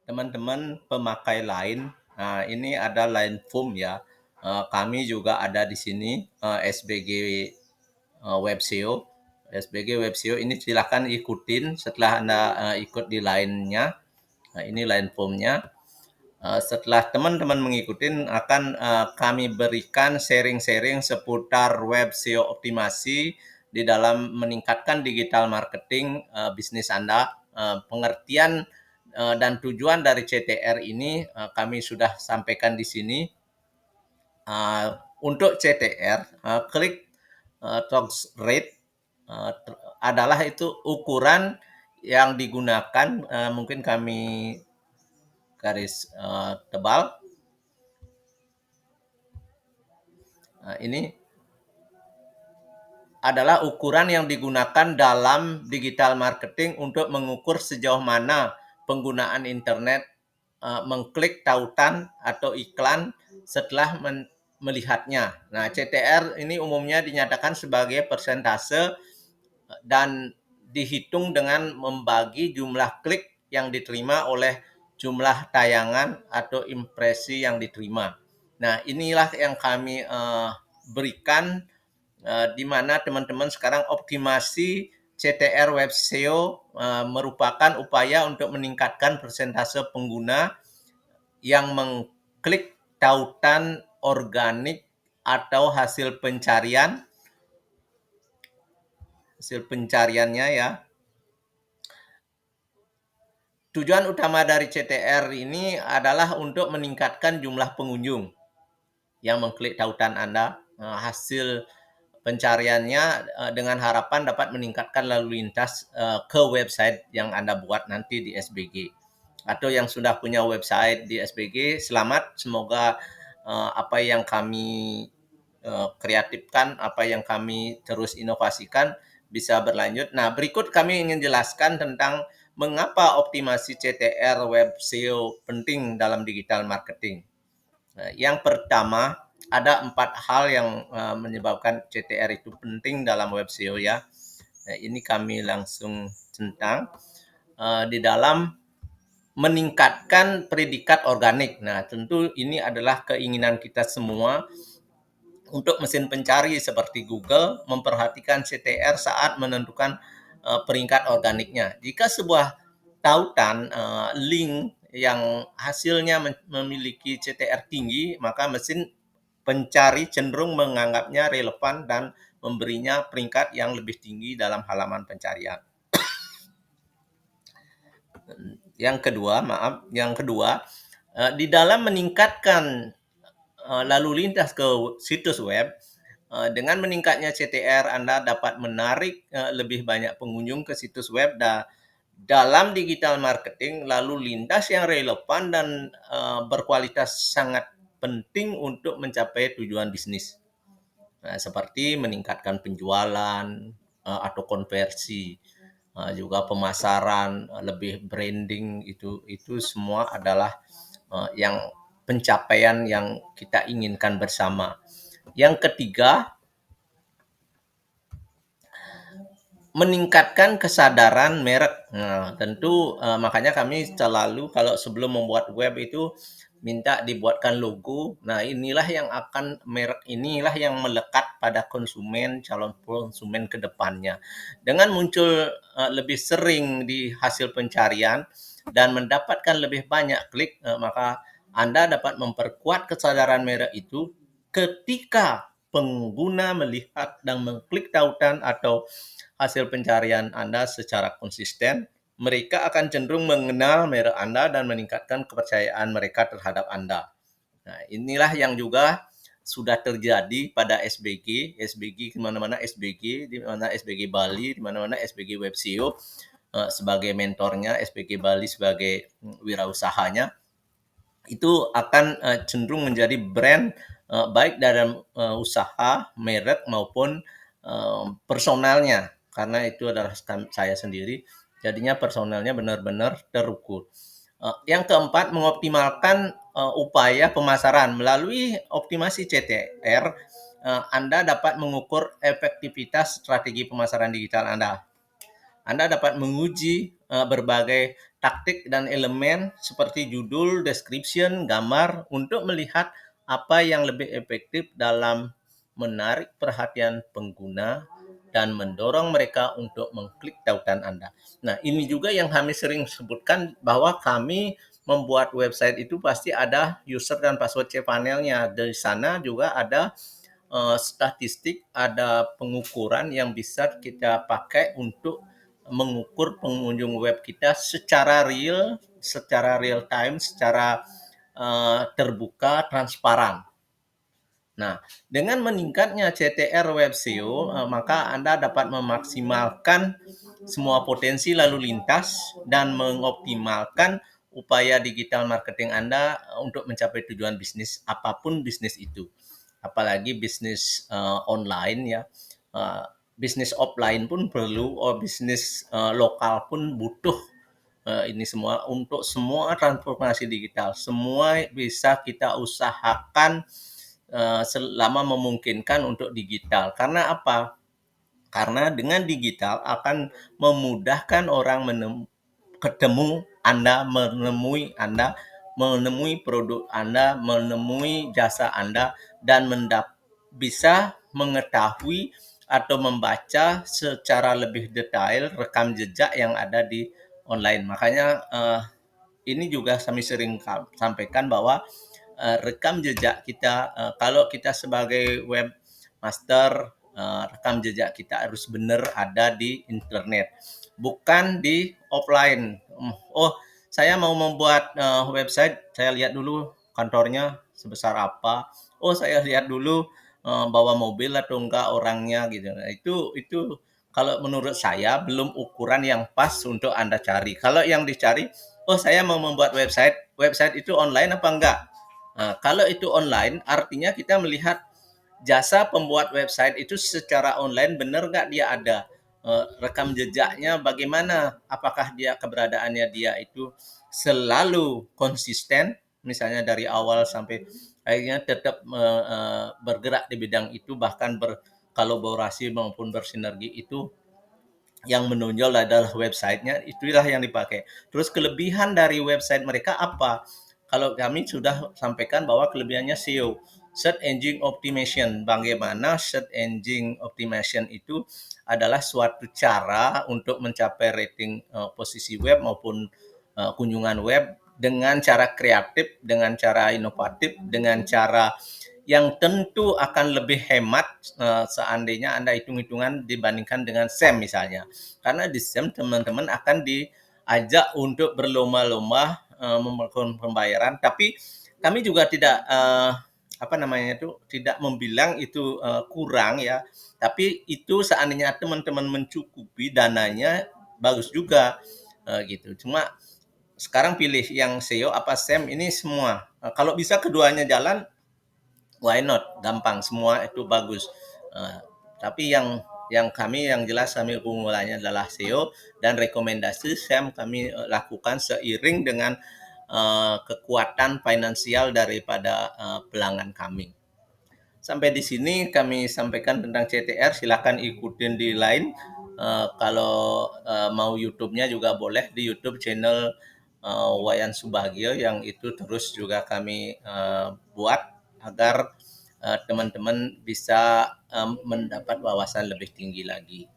teman-teman pemakai Line. Nah, ini ada Line Foam ya. Kami juga ada di sini SBG Web SEO. SBG Web SEO ini silahkan ikutin setelah Anda ikut di Line-nya. Nah, ini Line Foam-nya. Setelah teman-teman mengikuti akan kami berikan sharing-sharing seputar web SEO optimasi di dalam meningkatkan digital marketing bisnis Anda. Pengertian dan tujuan dari CTR ini kami sudah sampaikan di sini. Untuk CTR, klik talks rate adalah itu ukuran yang digunakan, mungkin kami garis tebal. Ini adalah ukuran yang digunakan dalam digital marketing untuk mengukur sejauh mana penggunaan internet mengklik tautan atau iklan setelah melihatnya. Nah, CTR ini umumnya dinyatakan sebagai persentase dan dihitung dengan membagi jumlah klik yang diterima oleh jumlah tayangan atau impresi yang diterima. Nah, inilah yang kami berikan di mana teman-teman sekarang optimasi CTR Web SEO merupakan upaya untuk meningkatkan persentase pengguna yang mengklik tautan organik atau hasil pencariannya ya. Tujuan utama dari CTR ini adalah untuk meningkatkan jumlah pengunjung yang mengklik tautan Anda. Hasil pencariannya dengan harapan dapat meningkatkan lalu lintas ke website yang Anda buat nanti di SBG. Atau yang sudah punya website di SBG, selamat. Semoga apa yang kami kreatifkan, apa yang kami terus inovasikan bisa berlanjut. Nah, berikut kami ingin jelaskan tentang mengapa optimasi CTR Web SEO penting dalam digital marketing. Yang pertama, ada 4 hal yang menyebabkan CTR itu penting dalam web SEO ya. Ini kami langsung tentang di dalam meningkatkan predikat organik. Nah, tentu ini adalah keinginan kita semua untuk mesin pencari seperti Google memperhatikan CTR saat menentukan peringkat organiknya. Jika sebuah tautan link yang hasilnya memiliki CTR tinggi, maka mesin pencari cenderung menganggapnya relevan dan memberinya peringkat yang lebih tinggi dalam halaman pencarian. Yang kedua, di dalam meningkatkan lalu lintas ke situs web, dengan meningkatnya CTR, Anda dapat menarik lebih banyak pengunjung ke situs web. Dalam digital marketing, lalu lintas yang relevan dan berkualitas sangat penting untuk mencapai tujuan bisnis. Nah, seperti meningkatkan penjualan atau konversi, juga pemasaran, lebih branding, itu semua adalah yang pencapaian yang kita inginkan bersama. Yang ketiga, meningkatkan kesadaran merek. Nah, tentu makanya kami selalu kalau sebelum membuat web itu minta dibuatkan logo. Nah, inilah yang akan merek inilah yang melekat pada konsumen, calon konsumen ke depannya. Dengan muncul lebih sering di hasil pencarian dan mendapatkan lebih banyak klik, maka Anda dapat memperkuat kesadaran merek itu ketika pengguna melihat dan mengklik tautan atau hasil pencarian Anda secara konsisten, mereka akan cenderung mengenal merek Anda dan meningkatkan kepercayaan mereka terhadap Anda. Nah, inilah yang juga sudah terjadi pada SBG di mana-mana SBG, di mana SBG Bali, di mana-mana SBG Web SEO sebagai mentornya, SBG Bali sebagai wirausahanya, itu akan cenderung menjadi brand baik dalam usaha, merek maupun personalnya, karena itu adalah saya sendiri, jadinya personalnya benar-benar terukur. Yang keempat, mengoptimalkan upaya pemasaran. Melalui optimasi CTR, Anda dapat mengukur efektivitas strategi pemasaran digital Anda. Anda dapat menguji berbagai taktik dan elemen seperti judul, description, gambar untuk melihat apa yang lebih efektif dalam menarik perhatian pengguna dan mendorong mereka untuk mengklik tautan Anda. Nah, ini juga yang kami sering sebutkan bahwa kami membuat website itu pasti ada user dan password cPanel-nya. Dari sana juga ada statistik, ada pengukuran yang bisa kita pakai untuk mengukur pengunjung web kita secara real time, secara terbuka, transparan. Nah, dengan meningkatnya CTR Web SEO, maka Anda dapat memaksimalkan semua potensi lalu lintas dan mengoptimalkan upaya digital marketing Anda untuk mencapai tujuan bisnis apapun bisnis itu. Apalagi bisnis online ya. Uh, Bisnis offline pun perlu, bisnis lokal pun butuh ini semua untuk semua transformasi digital. Semua bisa kita usahakan selama memungkinkan untuk digital. Karena apa? Karena dengan digital akan memudahkan orang ketemu Anda, menemui produk Anda, menemui jasa Anda, dan bisa mengetahui atau membaca secara lebih detail rekam jejak yang ada di online. Makanya ini juga kami sering sampaikan bahwa rekam jejak kita, kalau kita sebagai webmaster, rekam jejak kita harus benar ada di internet, bukan di offline. Oh, saya mau membuat website, saya lihat dulu kantornya sebesar apa. Oh, saya lihat dulu bawa mobil atau enggak orangnya gitu. Nah, itu kalau menurut saya belum ukuran yang pas untuk Anda cari. Kalau yang dicari, oh saya mau membuat website, website itu online apa enggak? Nah, kalau itu online, artinya kita melihat jasa pembuat website itu secara online benar nggak dia ada. Rekam jejaknya bagaimana? Apakah dia keberadaannya dia itu selalu konsisten, misalnya dari awal sampai akhirnya tetap bergerak di bidang itu, bahkan berkolaborasi maupun bersinergi itu yang menonjol adalah websitenya, itulah yang dipakai. Terus kelebihan dari website mereka apa? Kalau kami sudah sampaikan bahwa kelebihannya SEO, Search Engine Optimization. Bagaimana Search Engine Optimization itu adalah suatu cara untuk mencapai rating posisi web maupun kunjungan web dengan cara kreatif, dengan cara inovatif, dengan cara yang tentu akan lebih hemat seandainya Anda hitung-hitungan dibandingkan dengan SEM misalnya. Karena di SEM teman-teman akan diajak untuk berlomba-lomba melakukan pembayaran, tapi kami juga tidak apa namanya itu tidak membilang itu kurang ya, tapi itu seandainya teman-teman mencukupi dananya bagus juga gitu. Cuma sekarang pilih yang SEO apa SEM ini semua. Kalau bisa keduanya jalan, why not? Gampang, semua itu bagus. Uh, tapi yang kami yang jelas kami unggulannya adalah SEO, dan rekomendasi SEM kami lakukan seiring dengan kekuatan finansial daripada pelanggan kami. Sampai di sini kami sampaikan tentang CTR. Silakan ikutin di lain. Kalau mau YouTube-nya juga boleh di YouTube channel Wayan Subagio, yang itu terus juga kami buat agar teman-teman bisa mendapat wawasan lebih tinggi lagi.